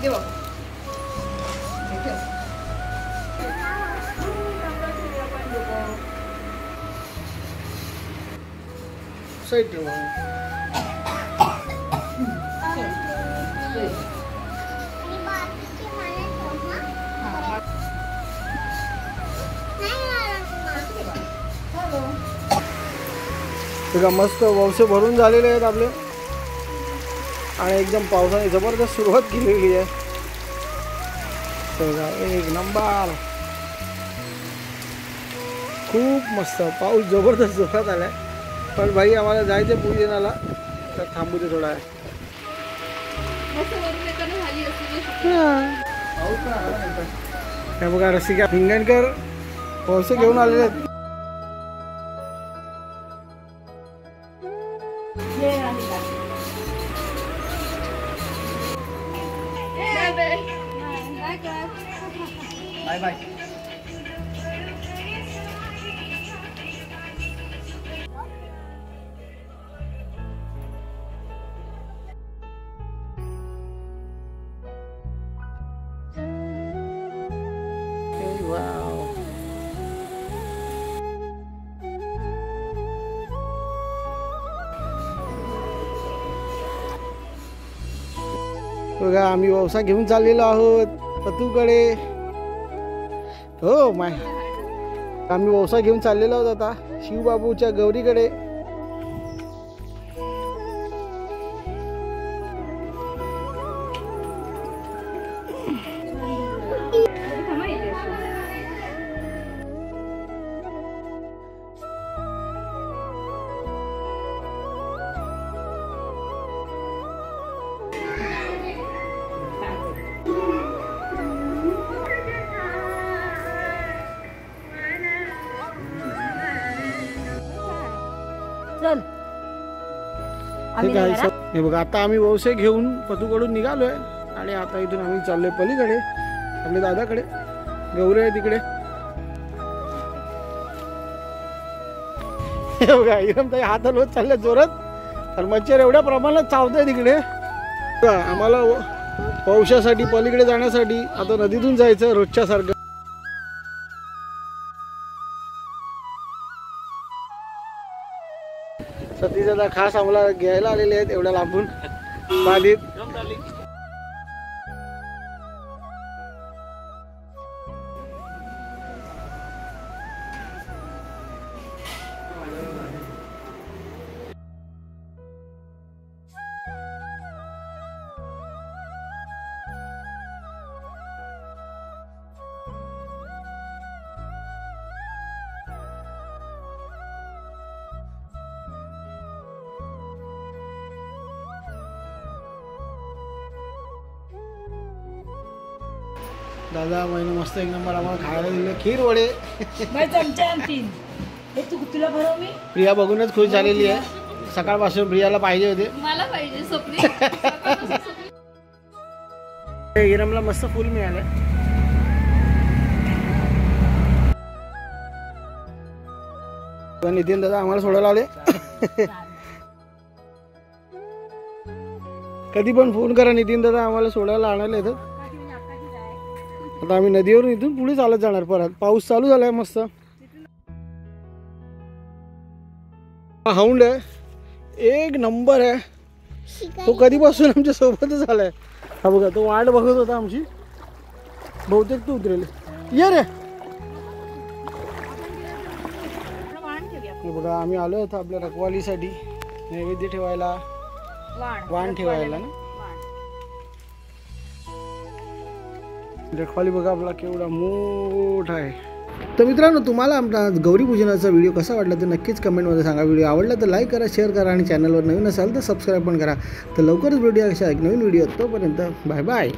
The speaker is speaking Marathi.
दे बघ साईड ठेव. बघा मस्त वौसे भरून झालेले आहेत आपले आणि एकदम पावसाने जबरदस्त सुरुवात केलेली आहे. बघा एक नंबर, खूप मस्त. पाऊस जबरदस्त जोरात आलाय. पण भाई आम्हाला जायचं पूजनाला, तर थांबू दे थोडा. हे बघा रसिका हिंगणकर वौसे घेऊन आलेले आहेत. Bye bye. बघा आम्ही वौसा घेऊन चाललेलो आहोत पतूकडे. हो माय, आम्ही वौसा घेऊन चाललेलो आहोत आता शिवबाबूच्या गौरीकडे. हे बघा आता आम्ही वौसे घेऊन पतूकडून निघालोय आणि आता इथून आम्ही चाललोय पलीकडे आपल्या दादाकडे. गौरी आहे तिकडे. हे बघा इरमताई हात हलवत चालल्या जोरात आणि मच्छर एवढ्या प्रमाणात चावतंय तिकडे. आम्हाला वौशासाठी पलीकडे जाण्यासाठी आता नदीतून जायचं रोजच्या सारखं. सतीश दादा खास आम्हाला घ्यायला आलेले आहेत एवढ्या लांबून बाधित. दादा महिने मस्त एक नंबर आम्हाला खायला दिले खीर वडे. प्रिया बघूनच खुश झालेली आहे. सकाळपासून प्रियाला पाहिजे होते. मला पाहिजे स्वप्नी. इरमला मस्त फुल मिळालं. नितीन दादा आम्हाला सोडायला आले. कधी पण फोन करा, नितीन दादा आम्हाला सोडायला आणायला येतात. आता आम्ही नदीवरून इथून पुढे चालत जाणार. परत पाऊस चालू झालाय मस्त. हाऊंड आहे एक नंबर आहे. तो कधीपासून आमच्या सोबतच आलाय. हा बघा तो वाट बघत होता आमची. बहुतेक तू उतरेल. ये रे. बघा आम्ही आलो होतो आपल्या रखवालीसाठी नैवेद्य ठेवायला, वाण ठेवायला ना. रखवाली बघा आपला केवढा मोठा आहे. तर मित्रांनो तुम्हाला आमचा गौरी पूजनाचा व्हिडिओ कसा वाटला तर नक्कीच कमेंटमध्ये सांगा. व्हिडिओ आवडला तर लाईक करा, शेअर करा आणि चॅनलवर नवीन असाल तर सबस्क्राईब पण करा. तर लवकरच भेटूया अशा एक नवीन व्हिडिओ. तोपर्यंत बाय बाय.